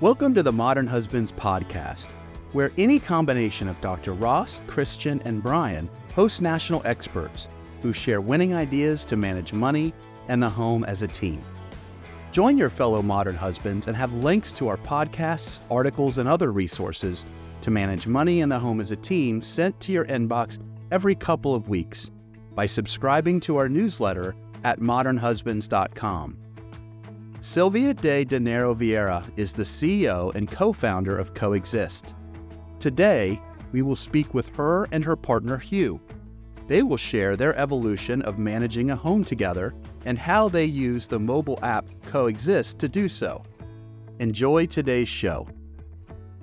Welcome to the Modern Husbands podcast, where any combination of Dr. Ross, Christian, and Brian host national experts who share winning ideas to manage money and the home as a team. Join your fellow modern husbands and have links to our podcasts, articles, and other resources to manage money and the home as a team sent to your inbox every couple of weeks by subscribing to our newsletter at modernhusbands.com. Silvia de Denaro Vieira is the CEO and co-founder of Coexist. Today, we will speak with her and her partner, Hugh. They will share their evolution of managing a home together and how they use the mobile app Coexist to do so. Enjoy today's show.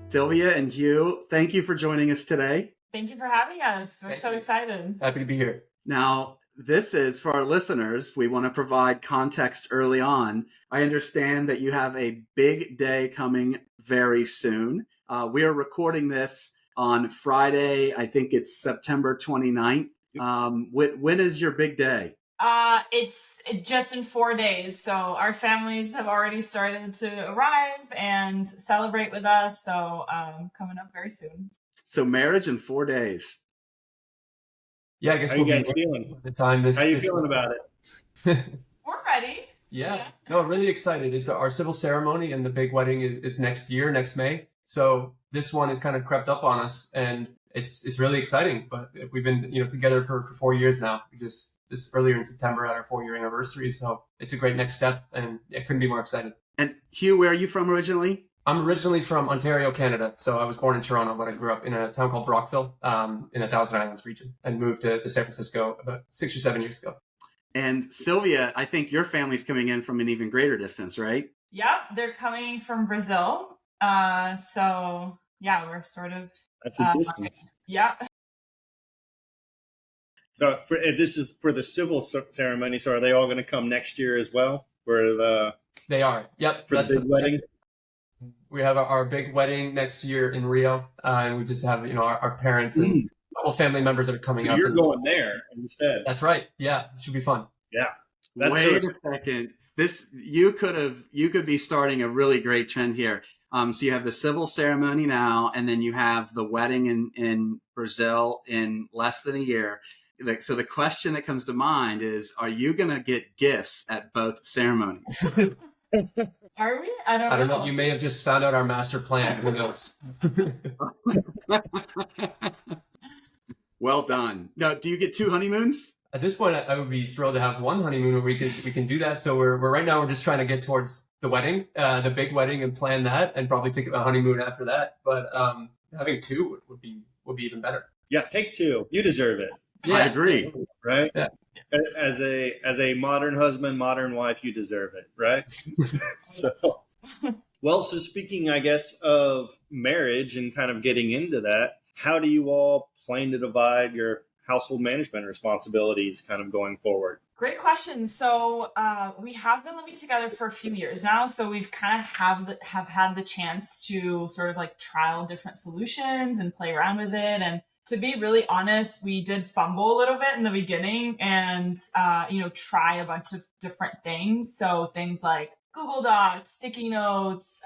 Silvia and Hugh, thank you for joining us today. Thank you for having us. We're so excited. Happy to be here. Now, this is for our listeners. We want to provide context early on. I understand that you have a big day coming very soon. We are recording this on Friday. I think it's September 29th. When is your big day? It's just in 4 days. So our families have already started to arrive and celebrate with us. So coming up very soon. So marriage in 4 days. Yeah, I guess How you guys feeling? The time How you feeling about it? We're ready. Yeah. No, really excited. It's our civil ceremony, and the big wedding is next year, next May. So this one has kind of crept up on us, and it's really exciting. But we've been together for 4 years now. We just this earlier in September at our 4-year anniversary. So it's a great next step, and I couldn't be more excited. And Hugh, where are you from originally? I'm originally from Ontario, Canada. So I was born in Toronto, but I grew up in a town called Brockville in the Thousand Islands region, and moved to San Francisco about 6 or 7 years ago. And Silvia, I think your family's coming in from an even greater distance, right? Yep, they're coming from Brazil. So yeah, we're sort of... That's a distance. Yeah. So if this is for the civil ceremony, so are they all going to come next year as well? They are. Yep. For the big wedding? We have our big wedding next year in Rio, and we just have our parents and all family members that are coming up. You're going there instead. That's right. Yeah, it should be fun. Yeah. Wait a second. You could be starting a really great trend here. So you have the civil ceremony now, and then you have the wedding in Brazil in less than a year. So the question that comes to mind is, are you going to get gifts at both ceremonies? Are we? I don't know. You may have just found out our master plan. Who knows? Well done. Now, do you get 2 honeymoons? At this point, I would be thrilled to have 1 honeymoon where we can do that. So we're right now we're just trying to get towards the wedding, the big wedding, and plan that, and probably take a honeymoon after that. But having 2 would be even better. Yeah, take 2. You deserve it. Yeah. I agree. Right? Yeah. As a modern husband, modern wife, you deserve it, right? So speaking, I guess, of marriage and kind of getting into that, how do you all plan to divide your household management responsibilities kind of going forward? Great question. So we have been living together for a few years now. So we've kind of have had the chance to sort of like trial different solutions and play around with it. And to be really honest, we did fumble a little bit in the beginning and, try a bunch of different things. So things like Google Docs, sticky notes,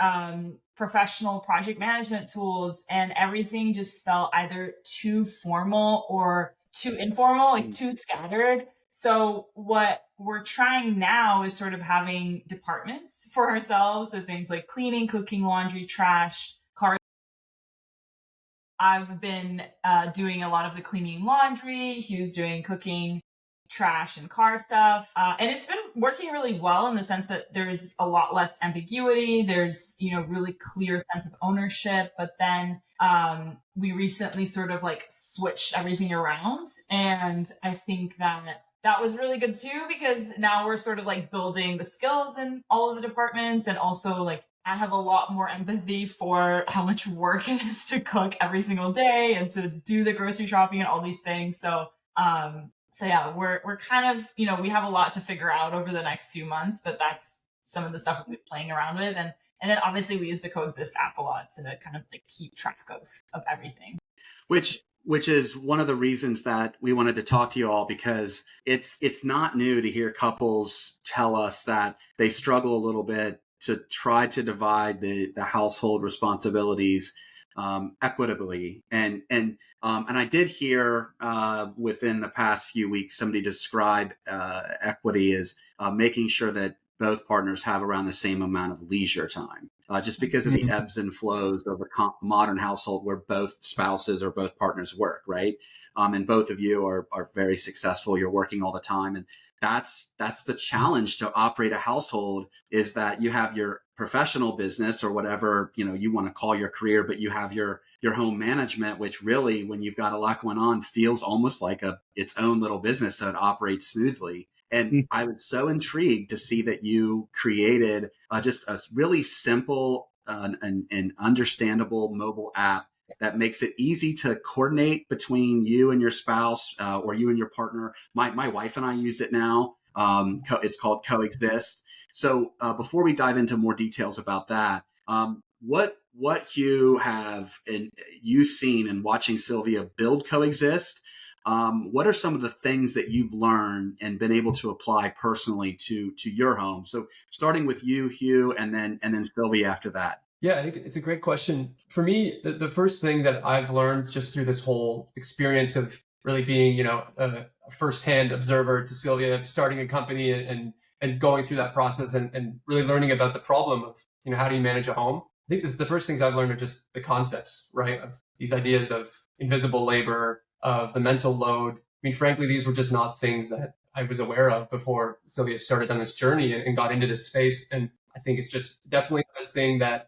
professional project management tools, and everything just felt either too formal or too informal, like too scattered. So what we're trying now is sort of having departments for ourselves. So things like cleaning, cooking, laundry, trash, car. I've been doing a lot of the cleaning, laundry. Hugh's doing cooking, trash, and car stuff. And it's been working really well in the sense that there's a lot less ambiguity. There's, really clear sense of ownership. But then we recently sort of like switched everything around. And I think that was really good too, because now we're sort of like building the skills in all of the departments, and also like I have a lot more empathy for how much work it is to cook every single day and to do the grocery shopping and all these things. So yeah, we're kind of, we have a lot to figure out over the next few months, but that's some of the stuff we've been playing around with. And then obviously we use the Coexist app a lot to kind of like keep track of everything. Which is one of the reasons that we wanted to talk to you all, because it's not new to hear couples tell us that they struggle a little bit to try to divide the household responsibilities equitably. And I did hear within the past few weeks somebody describe equity as making sure that both partners have around the same amount of leisure time, just because of the ebbs and flows of a modern household where both spouses or both partners work, right? And both of you are very successful. You're working all the time. And that's the challenge to operate a household, is that you have your professional business or whatever, you want to call your career, but you have your home management, which really, when you've got a lot going on, feels almost like its own little business. So it operates smoothly. And I was so intrigued to see that you created just a really simple and understandable mobile app that makes it easy to coordinate between you and your spouse or you and your partner. My wife and I use it now. It's called Coexist. So before we dive into more details about that, what Hugh have you seen in watching Silvia build Coexist? What are some of the things that you've learned and been able to apply personally to your home? So starting with you, Hugh, and then Silvia after that. Yeah, I think it's a great question. For me, the first thing that I've learned just through this whole experience of really being, a firsthand observer to Silvia starting a company and going through that process and really learning about the problem of, how do you manage a home? I think the first things I've learned are just the concepts, right? Of these ideas of invisible labor, of the mental load. I mean, frankly, these were just not things that I was aware of before Silvia started on this journey and got into this space. And I think it's just definitely a thing that,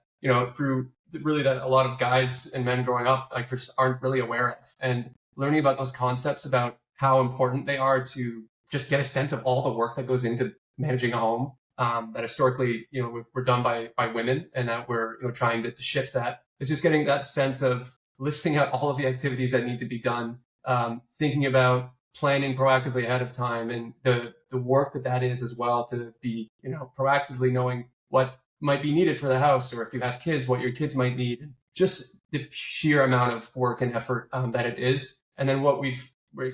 through really that a lot of guys and men growing up just aren't really aware of, and learning about those concepts about how important they are to just get a sense of all the work that goes into managing a home that historically, were done by women, and that we're trying to shift that. It's just getting that sense of listing out all of the activities that need to be done, thinking about planning proactively ahead of time, and the work that is as well, to be proactively knowing what might be needed for the house, or if you have kids, what your kids might need, and just the sheer amount of work and effort that it is. And then what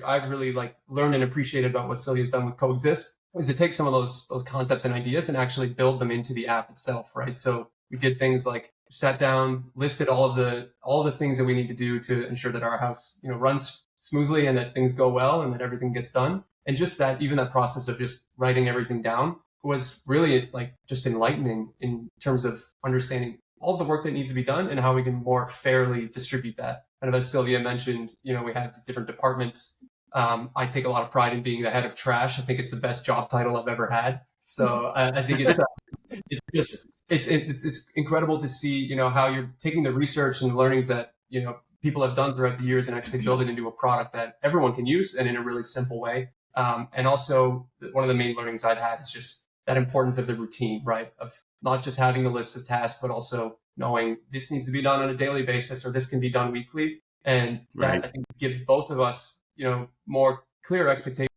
I've really learned and appreciated about what Silvia's done with Coexist is to take some of those concepts and ideas and actually build them into the app itself, right? So we did things like sat down, listed all of the things that we need to do to ensure that our house, runs smoothly and that things go well and that everything gets done. And just that, even that process of just writing everything down was really just enlightening in terms of understanding all of the work that needs to be done and how we can more fairly distribute that. And as Silvia mentioned, we have different departments. I take a lot of pride in being the head of trash. I think it's the best job title I've ever had. So I think it's incredible to see, how you're taking the research and the learnings that, people have done throughout the years and actually build it into a product that everyone can use and in a really simple way. And also one of the main learnings I've had is just that importance of the routine, right? Of not just having a list of tasks, but also knowing this needs to be done on a daily basis, or this can be done weekly. And that, I think, gives both of us, more clear expectations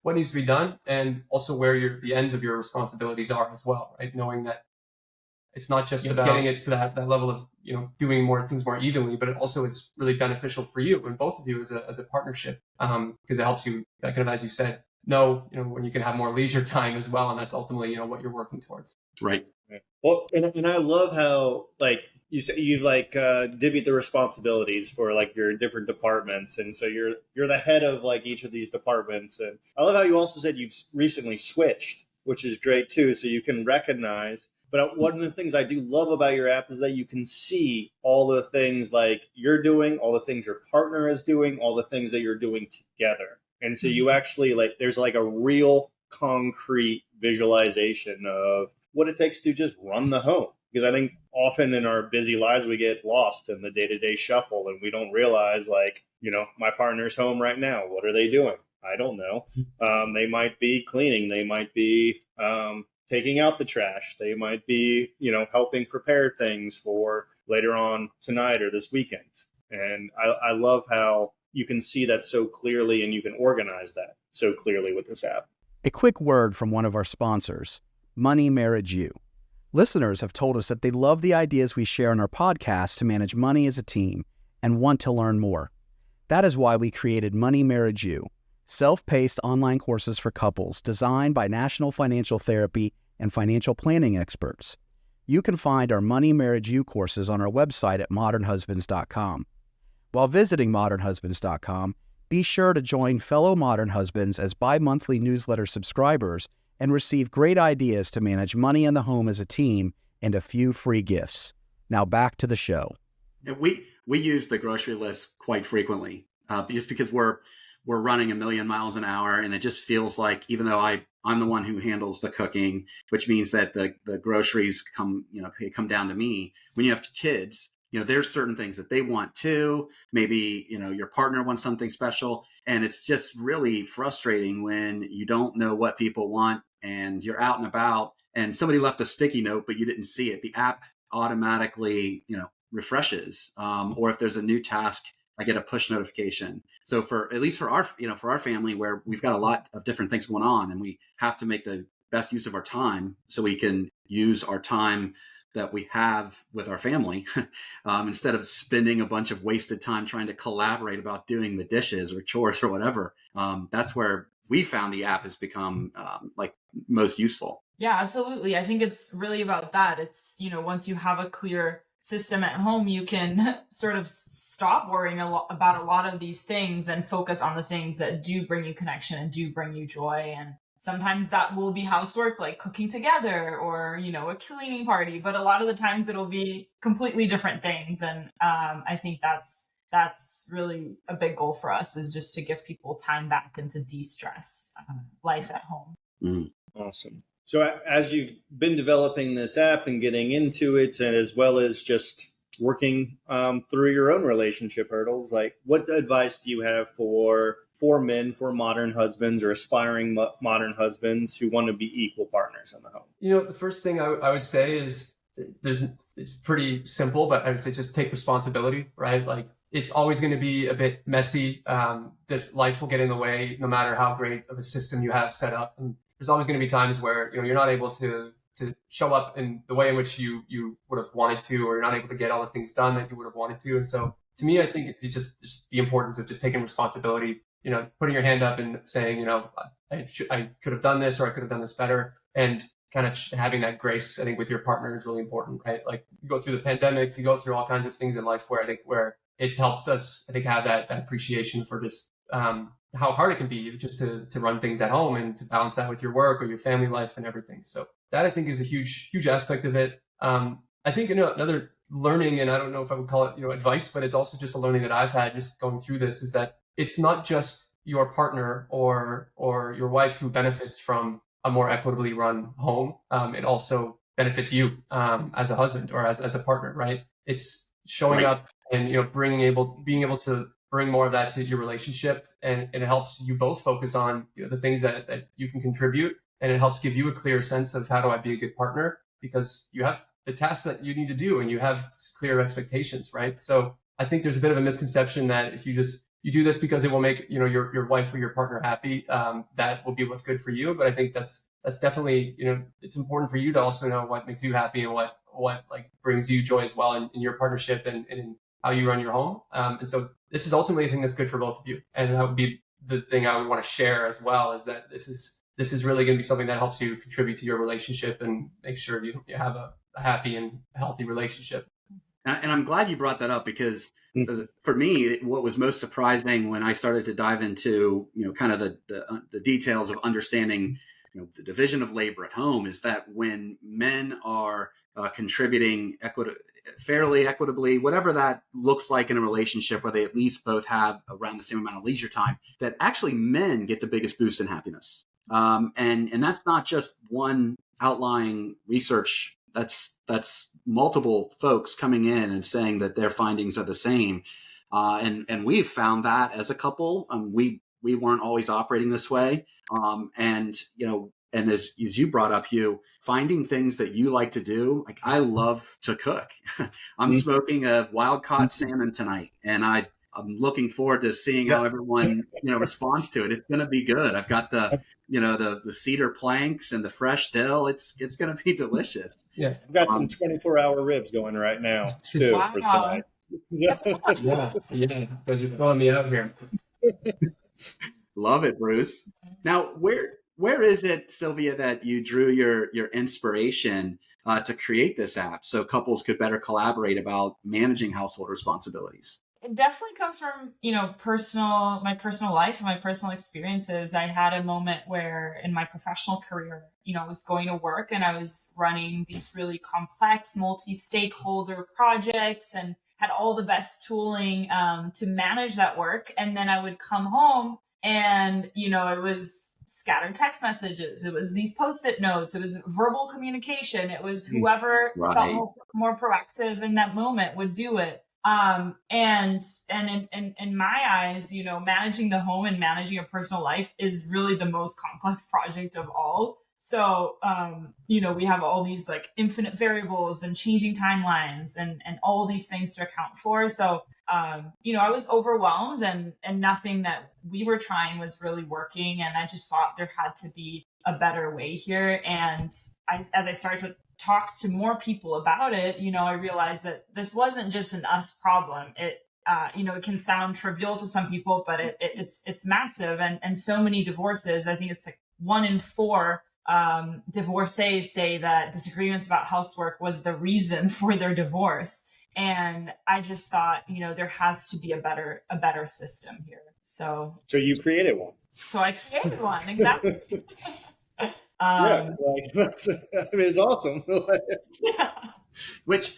what needs to be done, and also where the ends of your responsibilities are as well, right? Knowing that it's not just about getting it to that level of, doing more things more evenly, but it also is really beneficial for you and both of you as a partnership, because it helps you, kind of, as you said, when you can have more leisure time as well. And that's ultimately, what you're working towards. Right. Well, and I love how, you say you've divvied the responsibilities for your different departments, and so you're the head of each of these departments. And I love how you also said you've recently switched, which is great too, so you can recognize. But one of the things I do love about your app is that you can see all the things you're doing, all the things your partner is doing, all the things that you're doing together. And so you actually there's a real concrete visualization of what it takes to just run the home. Because I think often in our busy lives, we get lost in the day-to-day shuffle, and we don't realize my partner's home right now. What are they doing? I don't know. They might be cleaning. They might be taking out the trash. They might be, helping prepare things for later on tonight or this weekend. And I love how you can see that so clearly, and you can organize that so clearly with this app. A quick word from one of our sponsors, Money Marriage You. Listeners have told us that they love the ideas we share in our podcast to manage money as a team and want to learn more. That is why we created Money Marriage You, self-paced online courses for couples designed by National Financial Therapy and financial planning experts. You can find our Money Marriage You courses on our website at modernhusbands.com. While visiting modernhusbands.com, be sure to join fellow Modern Husbands as bi-monthly newsletter subscribers and receive great ideas to manage money in the home as a team and a few free gifts. Now back to the show. We use the grocery list quite frequently, just because we're running a million miles an hour, and it just feels like, even though I'm the one who handles the cooking, which means that the groceries come down to me. When you have kids, there's certain things that they want too. Maybe, your partner wants something special, and it's just really frustrating when you don't know what people want and you're out and about and somebody left a sticky note, but you didn't see it. The app automatically, refreshes. Or if there's a new task, I get a push notification. So for our family, where we've got a lot of different things going on, and we have to make the best use of our time so we can use our time that we have with our family, instead of spending a bunch of wasted time trying to collaborate about doing the dishes or chores or whatever. That's where we found the app has become most useful. Yeah, absolutely. I think it's really about that. It's, once you have a clear system at home, you can sort of stop worrying about a lot of these things and focus on the things that do bring you connection and do bring you joy. And sometimes that will be housework, like cooking together, or, a cleaning party. But a lot of the times it'll be completely different things. And I think that's really a big goal for us, is just to give people time back and to de-stress life at home. Mm. Awesome. So as you've been developing this app and getting into it, and as well as just working through your own relationship hurdles, like, what advice do you have for men, for modern husbands or aspiring modern husbands who want to be equal partners in the home? The first thing I would say is it's pretty simple, but I would say just take responsibility, right? Like, it's always going to be a bit messy. This life will get in the way, no matter how great of a system you have set up. And there's always going to be times where, you're not able to show up in the way in which you would have wanted to, or you're not able to get all the things done that you would have wanted to. And so to me, I think it's just the importance of just taking responsibility, putting your hand up and saying, I could have done this, or I could have done this better. And kind of having that grace, I think, with your partner is really important, right? Like, you go through the pandemic, you go through all kinds of things in life where it's helped us, I think, have that appreciation for just how hard it can be just to run things at home and to balance that with your work or your family life and everything. So that, I think, is a huge aspect of it. I think, another learning, and I don't know if I would call it, advice, but it's also just a learning that I've had just going through this, is that it's not just your partner or your wife who benefits from a more equitably run home. It also benefits you as a husband or as a partner, right? It's showing Right. up and, being able to bring more of that to your relationship, and it helps you both focus on the things that you can contribute, and it helps give you a clear sense of, how do I be a good partner, because you have the tasks that you need to do and you have clear expectations, right? So I think there's a bit of a misconception that if you do this because it will make your wife or your partner happy, that will be what's good for you. But I think that's definitely, it's important for you to also know what makes you happy and what like brings you joy as well in your partnership and in how you run your home. And so this is ultimately a thing that's good for both of you. And that would be the thing I would want to share as well, is that this is really going to be something that helps you contribute to your relationship and make sure you have a happy and healthy relationship. And I'm glad you brought that up, because for me, what was most surprising when I started to dive into, kind of the details of understanding, the division of labor at home, is that when men are contributing fairly equitably, whatever that looks like in a relationship, where they at least both have around the same amount of leisure time, that actually men get the biggest boost in happiness. And that's not just one outlying research. That's multiple folks coming in and saying that their findings are the same. And we've found that as a couple, we weren't always operating this way. And as you brought up, Hugh, finding things that you like to do. Like, I love to cook. I'm smoking a wild caught salmon tonight, and I'm looking forward to seeing how everyone, responds to it. It's going to be good. I've got the cedar planks and the fresh dill. It's going to be delicious. Yeah, I've got some 24-hour ribs going right now too for tonight. Yeah. Because you're throwing me out here. Love it, Bruce. Now, where is it, Sylvia, that you drew your inspiration to create this app so couples could better collaborate about managing household responsibilities? It definitely comes from, my personal life and my personal experiences. I had a moment where in my professional career, I was going to work and I was running these really complex multi-stakeholder projects and had all the best tooling to manage that work. And then I would come home and, it was scattered text messages. It was these Post-it notes. It was verbal communication. It was whoever Right. felt more proactive in that moment would do it. And in my eyes, managing the home and managing a personal life is really the most complex project of all. So, we have all these like infinite variables and changing timelines and all these things to account for. So, I was overwhelmed and nothing that we were trying was really working. And I just thought there had to be a better way here. And as I started to talk to more people about it, I realized that this wasn't just an us problem. It can sound trivial to some people, but it's massive. And so many divorces, I think it's like 1 in 4 divorcees say that disagreements about housework was the reason for their divorce. And I just thought, there has to be a better system here. So you created one. So I created one, exactly. It's awesome. Yeah. Which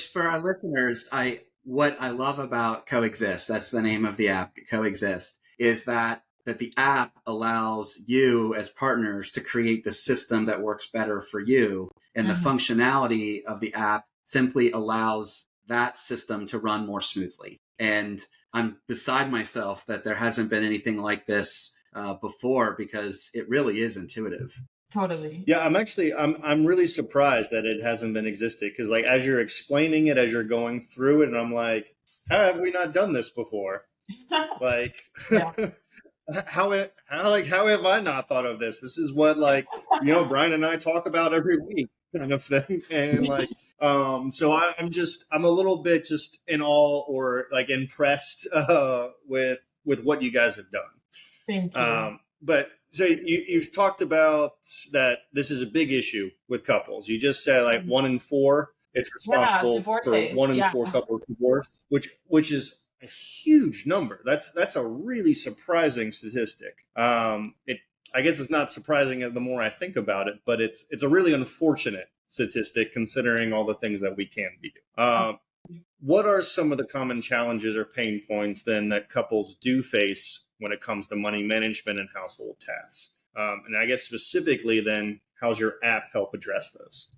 for our listeners, what I love about Coexist, that's the name of the app, Coexist, is that the app allows you as partners to create the system that works better for you. And the functionality of the app simply allows that system to run more smoothly. And I'm beside myself that there hasn't been anything like this before, because it really is intuitive. Totally. Yeah, I'm really surprised that it hasn't been existed, because like as you're explaining it, as you're going through it, and I'm like, how have we not done this before? Like, how have I not thought of this? This is what Brian and I talk about every week, kind of thing. And so I'm a little bit just in awe or like impressed with what you guys have done. Thank you. But so you've talked about that this is a big issue with couples. You just said like 1 in 4, it's responsible for 1 in 4 couples divorced, which is a huge number. That's a really surprising statistic. I guess it's not surprising the more I think about it, but it's a really unfortunate statistic considering all the things that we can be doing. What are some of the common challenges or pain points then that couples do face when it comes to money management and household tasks? And I guess specifically then, how's your app help address those?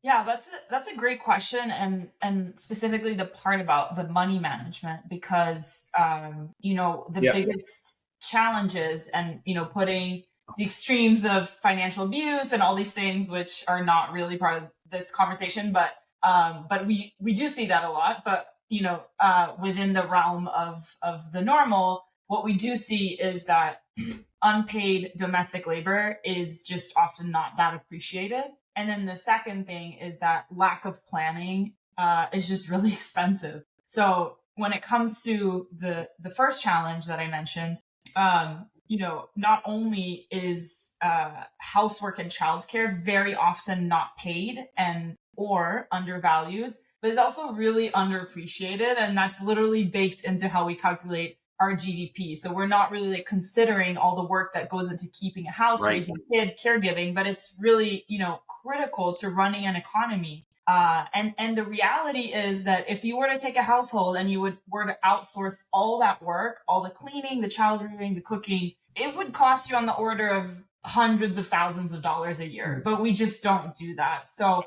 Yeah, that's a great question, and specifically the part about the money management, because biggest challenges and putting the extremes of financial abuse and all these things, which are not really part of this conversation, but we do see that a lot. But within the realm of the normal, what we do see is that unpaid domestic labor is just often not that appreciated. And then the second thing is that lack of planning is just really expensive. So when it comes to the first challenge that I mentioned, not only is housework and childcare very often not paid or undervalued, but it's also really underappreciated. And that's literally baked into how we calculate our GDP. So we're not really considering all the work that goes into keeping a house, Right. raising a kid, caregiving, but it's really, critical to running an economy. And the reality is that if you were to take a household and you were to outsource all that work, all the cleaning, the child rearing, the cooking, it would cost you on the order of hundreds of thousands of dollars a year, but we just don't do that. So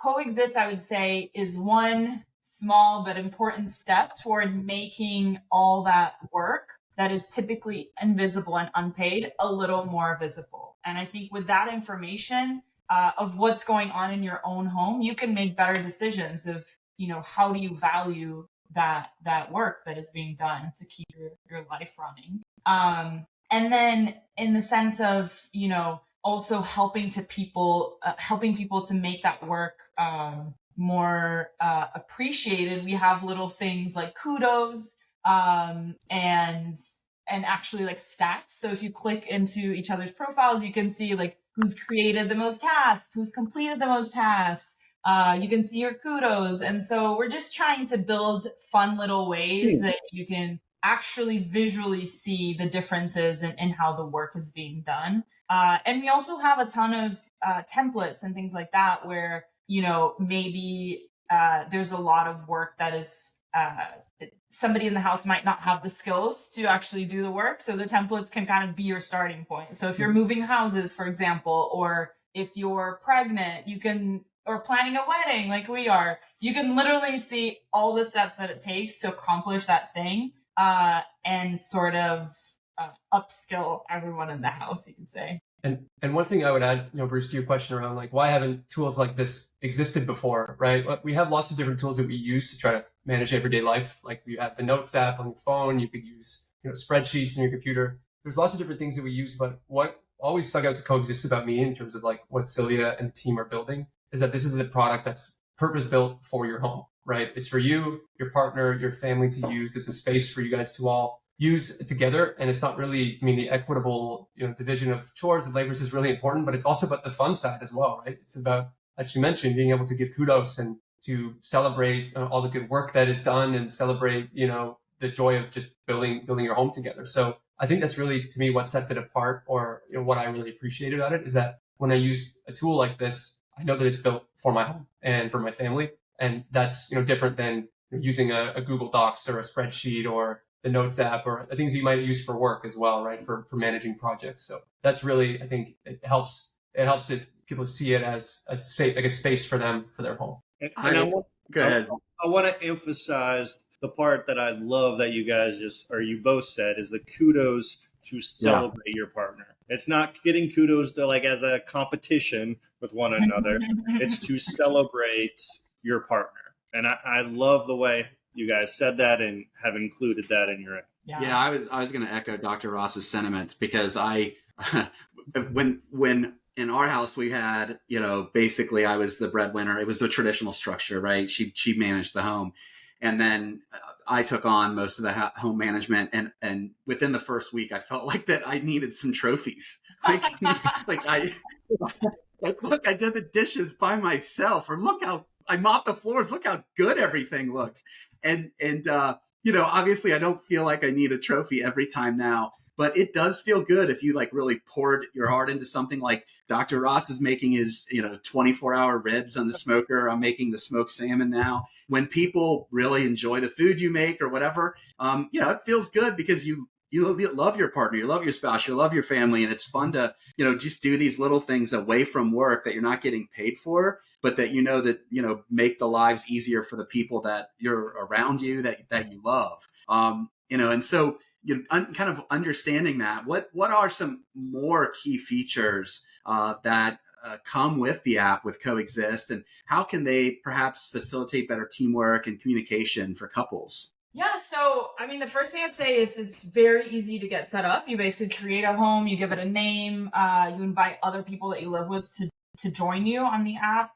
Coexist, I would say, is one small but important step toward making all that work that is typically invisible and unpaid a little more visible. And I think with that information of what's going on in your own home, you can make better decisions of, how do you value that work that is being done to keep your life running. And then in the sense of, also helping people to make that work more appreciated, we have little things like kudos and and actually like stats. So if you click into each other's profiles, you can see like who's created the most tasks, who's completed the most tasks. You can see your kudos. And so we're just trying to build fun little ways that you can actually visually see the differences in how the work is being done. And we also have a ton of templates and things like that where, you know, maybe there's a lot of work that is somebody in the house might not have the skills to actually do the work. So the templates can kind of be your starting point. So if you're moving houses, for example, or if you're pregnant, you can, or planning a wedding like we are, you can literally see all the steps that it takes to accomplish that thing and sort of upskill everyone in the house, you could say. And one thing I would add, you know, Bruce, to your question around like why haven't tools like this existed before, right? We have lots of different tools that we use to try to manage everyday life. Like we have the Notes app on your phone. You could use, you know, spreadsheets on your computer. There's lots of different things that we use. But what always stuck out to Coexist about me in terms of like what Silvia and the team are building is that this is a product that's purpose built for your home, right? It's for you, your partner, your family to use. It's a space for you guys to all use together. And it's not really, I mean, the equitable, you know, division of chores and labors is really important, but it's also about the fun side as well, right? It's about, as you mentioned, being able to give kudos and to celebrate all the good work that is done and celebrate, you know, the joy of just building your home together. So I think that's really, to me, what sets it apart, or, you know, what I really appreciate about it is that when I use a tool like this, I know that it's built for my home and for my family. And that's, you know, different than using a Google Docs or a spreadsheet or the Notes app or the things you might use for work as well, right? For managing projects. So that's really, I think it helps people see it as a space, like a space for them, for their home. Go ahead. I want to emphasize the part that I love that you guys you both said is the kudos to celebrate your partner. It's not getting kudos to like as a competition with one another. It's to celebrate your partner. And I love the way you guys said that and have included that in your. Yeah, I was going to echo Dr. Ross's sentiments because when in our house we had, you know, basically I was the breadwinner. It was a traditional structure, right? She managed the home, and then I took on most of the home management. And within the first week, I felt like that I needed some trophies. Look, I did the dishes by myself, or look how I mopped the floors. Look how good everything looks. And you know, obviously I don't feel like I need a trophy every time now, but it does feel good if you like really poured your heart into something. Like Dr. Ross is making his, you know, 24-hour ribs on the smoker. I'm making the smoked salmon now. When people really enjoy the food you make or whatever, you know, it feels good because you love your partner, you love your spouse, you love your family. And it's fun to, you know, just do these little things away from work that you're not getting paid for, but that, you know, make the lives easier for the people that you're around you, that you love. You know, and so kind of understanding that, what are some more key features that come with the app, with Coexist, and how can they perhaps facilitate better teamwork and communication for couples? Yeah, so I mean, the first thing I'd say is it's very easy to get set up. You basically create a home, you give it a name, you invite other people that you live with to join you on the app,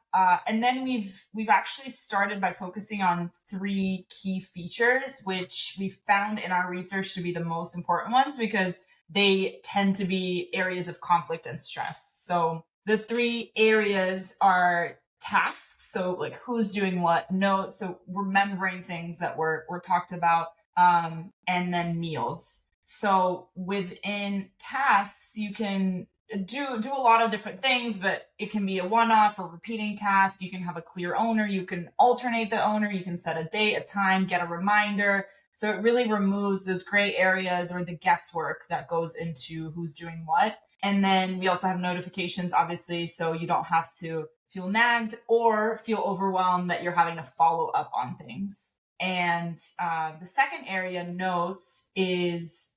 and then we've actually started by focusing on 3 key features, which we found in our research to be the most important ones because they tend to be areas of conflict and stress. So the 3 areas are tasks, so like who's doing what, notes, so remembering things that were talked about, and then meals. So within tasks, you can do a lot of different things, but it can be a one-off or repeating task. You can have a clear owner, you can alternate the owner, you can set a date, a time, get a reminder. So it really removes those gray areas or the guesswork that goes into who's doing what. And then we also have notifications, obviously, so you don't have to feel nagged or feel overwhelmed that you're having to follow up on things. And the second area, notes, is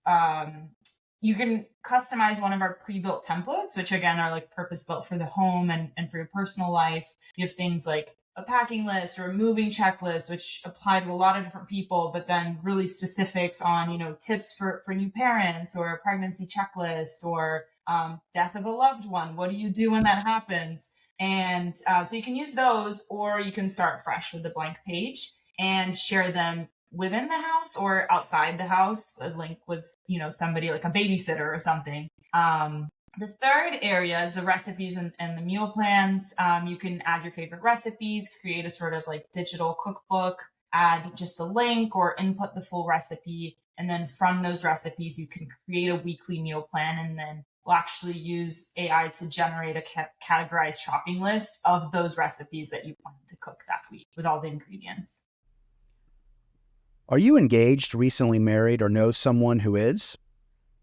you can customize one of our pre-built templates, which again are like purpose-built for the home and for your personal life. You have things like a packing list or a moving checklist, which apply to a lot of different people, but then really specifics on, you know, tips for new parents, or a pregnancy checklist, or death of a loved one. What do you do when that happens? And so you can use those, or you can start fresh with a blank page and share them within the house or outside the house, a link with, somebody like a babysitter or something. The third area is the recipes and the meal plans. You can add your favorite recipes, create a sort of like digital cookbook, add just a link or input the full recipe. And then from those recipes, you can create a weekly meal plan, and then we'll actually use AI to generate a categorized shopping list of those recipes that you plan to cook that week with all the ingredients. Are you engaged, recently married, or know someone who is?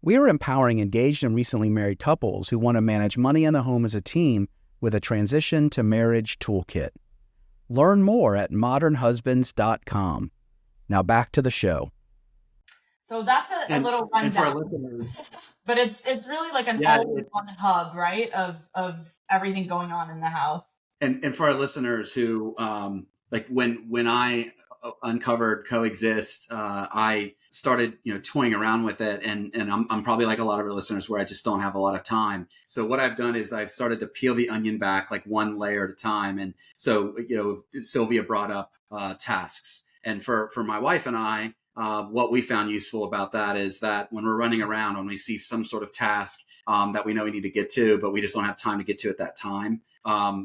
We are empowering engaged and recently married couples who want to manage money in the home as a team with a transition to marriage toolkit. Learn more at modernhusbands.com. Now back to the show. So that's a little rundown. And for our listeners, but it's really like an all-in-one hub, right? Of everything going on in the house. And for our listeners who like when I uncovered Coexist, I started toying around with it, and I'm probably like a lot of our listeners where I just don't have a lot of time. So what I've done is I've started to peel the onion back like one layer at a time. And so Silvia brought up tasks, and for my wife and I, what we found useful about that is that when we're running around, when we see some sort of task that we know we need to get to, but we just don't have time to get to at that time,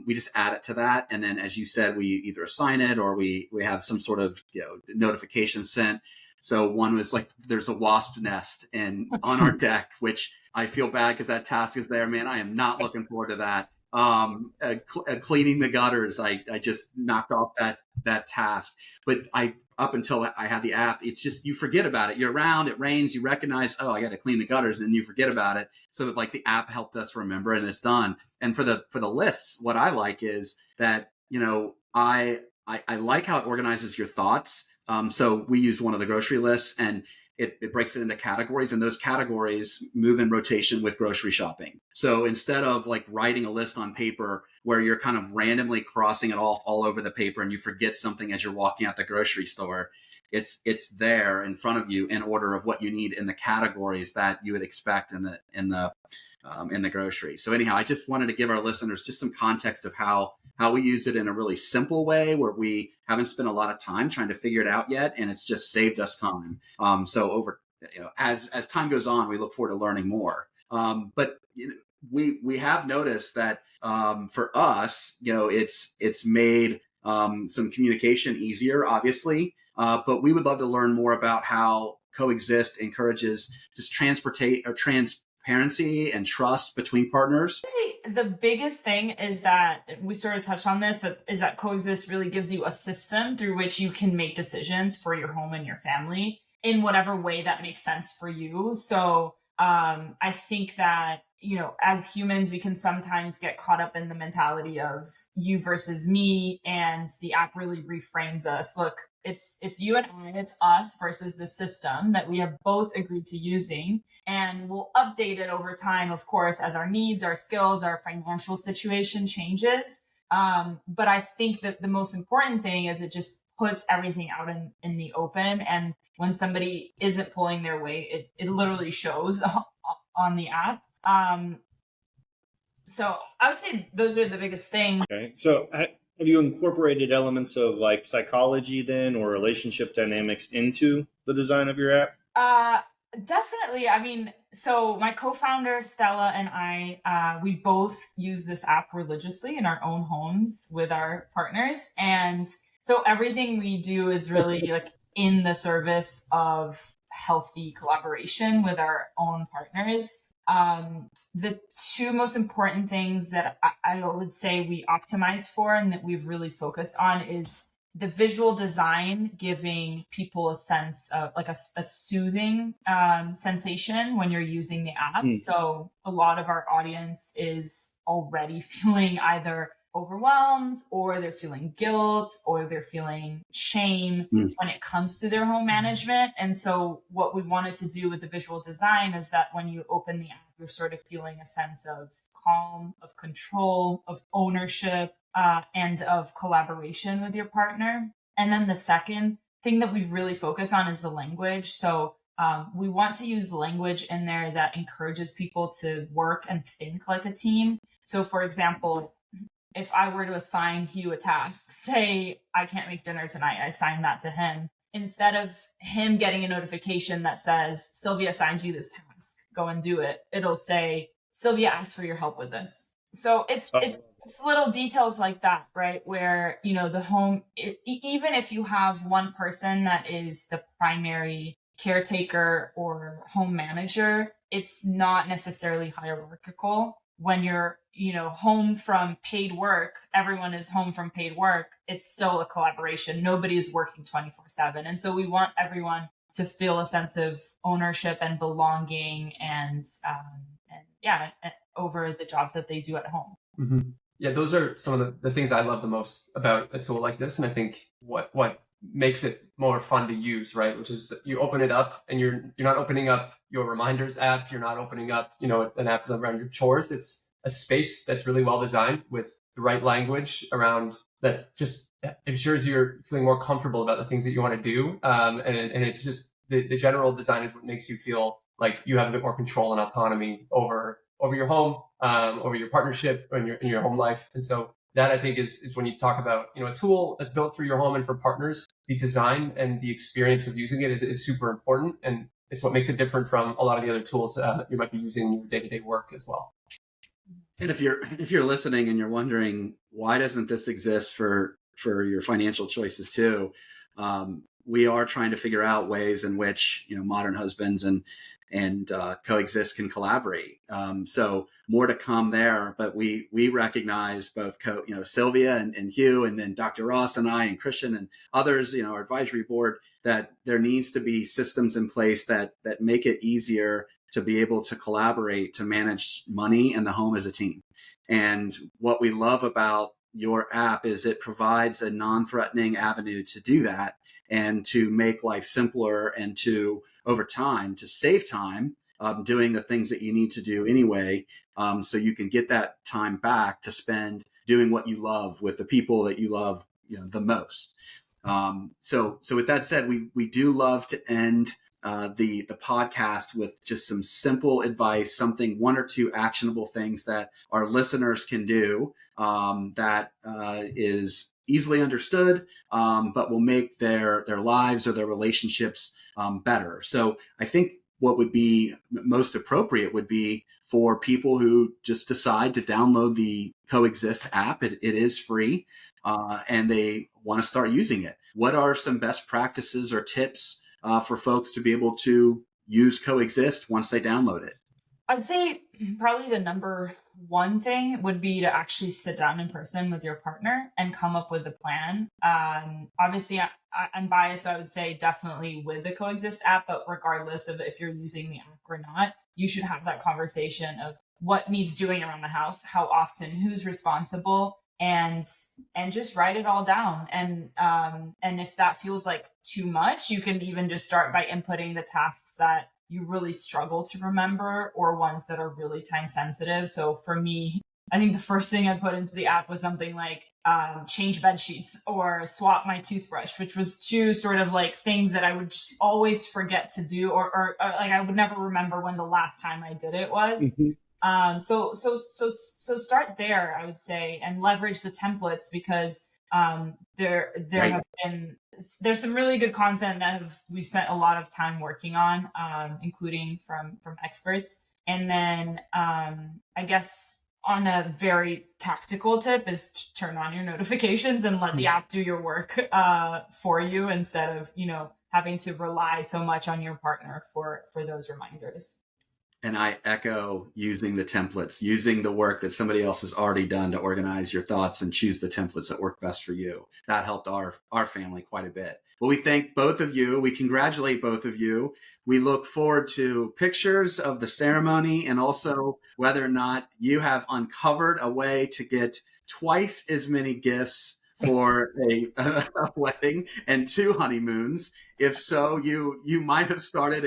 we just add it to that. And then, as you said, we either assign it or we have some sort of notification sent. So one was like, there's a wasp nest on our deck, which I feel bad because that task is there. Man, I am not looking forward to that. Cleaning the gutters, I just knocked off that task. But up until I had the app, it's just, you forget about it. You're around, it rains, you recognize, oh, I got to clean the gutters, and you forget about it. So that, like, the app helped us remember, and it's done. And for the lists, what I like is that, I like how it organizes your thoughts. So we use one of the grocery lists, and it breaks it into categories, and those categories move in rotation with grocery shopping. So instead of like writing a list on paper where you're kind of randomly crossing it off all over the paper and you forget something as you're walking out the grocery store, it's there in front of you in order of what you need in the categories that you would expect in the grocery. So anyhow, I just wanted to give our listeners just some context of how we use it in a really simple way where we haven't spent a lot of time trying to figure it out yet, and it's just saved us time. So over, as time goes on, we look forward to learning more. But we have noticed that for us, it's made some communication easier, obviously. But we would love to learn more about how Coexist encourages just transparency and trust between partners. The biggest thing is that we sort of touched on this, but is that Coexist really gives you a system through which you can make decisions for your home and your family in whatever way that makes sense for you. So I think that, as humans, we can sometimes get caught up in the mentality of you versus me, and the app really reframes us. Look, it's you and I, it's us versus the system that we have both agreed to using. And we'll update it over time, of course, as our needs, our skills, our financial situation changes. But I think that the most important thing is it just puts everything out in the open. And when somebody isn't pulling their weight, it literally shows on the app. So I would say those are the biggest things. Okay. So have you incorporated elements of like psychology then, or relationship dynamics into the design of your app? Definitely. I mean, so my co-founder Stella and I, we both use this app religiously in our own homes with our partners. And so everything we do is really like in the service of healthy collaboration with our own partners. The two most important things that I would say we optimize for and that we've really focused on is the visual design, giving people a sense of like a soothing sensation when you're using the app. So a lot of our audience is already feeling either overwhelmed, or they're feeling guilt, or they're feeling shame when it comes to their home management. And so what we wanted to do with the visual design is that when you open the app, you're sort of feeling a sense of calm, of control, of ownership, and of collaboration with your partner. And then the second thing that we've really focused on is the language. So we want to use the language in there that encourages people to work and think like a team. So for example, if I were to assign Hugh a task, say I can't make dinner tonight, I assign that to him. instead of him getting a notification that says, Silvia assigned you this task, go and do it, it'll say, Silvia asked for your help with this. So it's little details like that, right? Where, the home, even if you have one person that is the primary caretaker or home manager, it's not necessarily hierarchical. When you're, home from paid work, everyone is home from paid work. It's still a collaboration. Nobody is working 24/7. And so we want everyone to feel a sense of ownership and belonging and over the jobs that they do at home. Mm-hmm. Yeah, those are some of the things I love the most about a tool like this. And I think what makes it more fun to use, right? Which is you open it up and you're not opening up your reminders app. You're not opening up, an app around your chores. It's a space that's really well designed with the right language around that just ensures you're feeling more comfortable about the things that you want to do. And it's just the general design is what makes you feel like you have a bit more control and autonomy over your home, over your partnership and in your home life. And so that, I think, is when you talk about, a tool that's built for your home and for partners, the design and the experience of using it is super important. And it's what makes it different from a lot of the other tools that you might be using in your day-to-day work as well. And if you're listening and you're wondering, why doesn't this exist for your financial choices too? We are trying to figure out ways in which, modern husbands and Coexist can collaborate. So more to come there, but we recognize both Silvia and Hugh, and then Dr. Ross and I and Christian and others, our advisory board, that there needs to be systems in place that make it easier to be able to collaborate, to manage money and the home as a team. And what we love about your app is it provides a non-threatening avenue to do that and to make life simpler and to, over time, to save time doing the things that you need to do anyway, so you can get that time back to spend doing what you love with the people that you love the most. So with that said, we do love to end the podcast with just some simple advice, one or two actionable things that our listeners can do that is easily understood, but will make their lives or their relationships better. So I think what would be most appropriate would be for people who just decide to download the Coexist app. It is free, and they want to start using it. What are some best practices or tips for folks to be able to use Coexist once they download it? I'd say probably the number one thing would be to actually sit down in person with your partner and come up with a plan. Obviously, I'm biased, so I would say definitely with the Coexist app, but regardless of if you're using the app or not, you should have that conversation of what needs doing around the house, how often, who's responsible, and just write it all down. And if that feels like too much, you can even just start by inputting the tasks that you really struggle to remember or ones that are really time sensitive. So for me, I think the first thing I put into the app was something like change bed sheets or swap my toothbrush, which was two sort of like things that I would just always forget to do, or like I would never remember when the last time I did it was. Mm-hmm. So start there, I would say, and leverage the templates, because there right. have been, there's some really good content that we spent a lot of time working on, including from experts. And then I guess on a very tactical tip is to turn on your notifications and let the app do your work for you, instead of, having to rely so much on your partner for those reminders. And I echo using the templates, using the work that somebody else has already done to organize your thoughts and choose the templates that work best for you. That helped our family quite a bit. Well, we thank both of you. We congratulate both of you. We look forward to pictures of the ceremony, and also whether or not you have uncovered a way to get twice as many gifts for a wedding and 2 honeymoons. If so, you might have started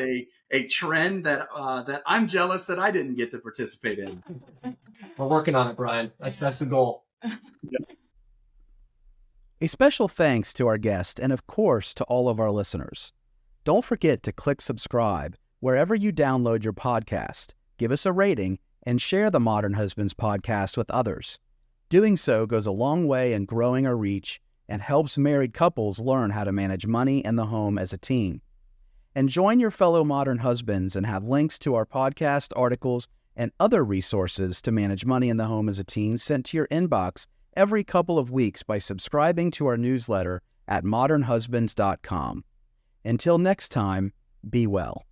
a trend that I'm jealous that I didn't get to participate in. We're working on it, Brian. That's the goal. A special thanks to our guest, and of course to all of our listeners. Don't forget to click subscribe wherever you download your podcast, give us a rating, and share the Modern Husbands podcast with others. Doing so goes a long way in growing our reach and helps married couples learn how to manage money and the home as a team. And join your fellow modern husbands and have links to our podcast, articles, and other resources to manage money in the home as a team sent to your inbox every couple of weeks by subscribing to our newsletter at modernhusbands.com. Until next time, be well.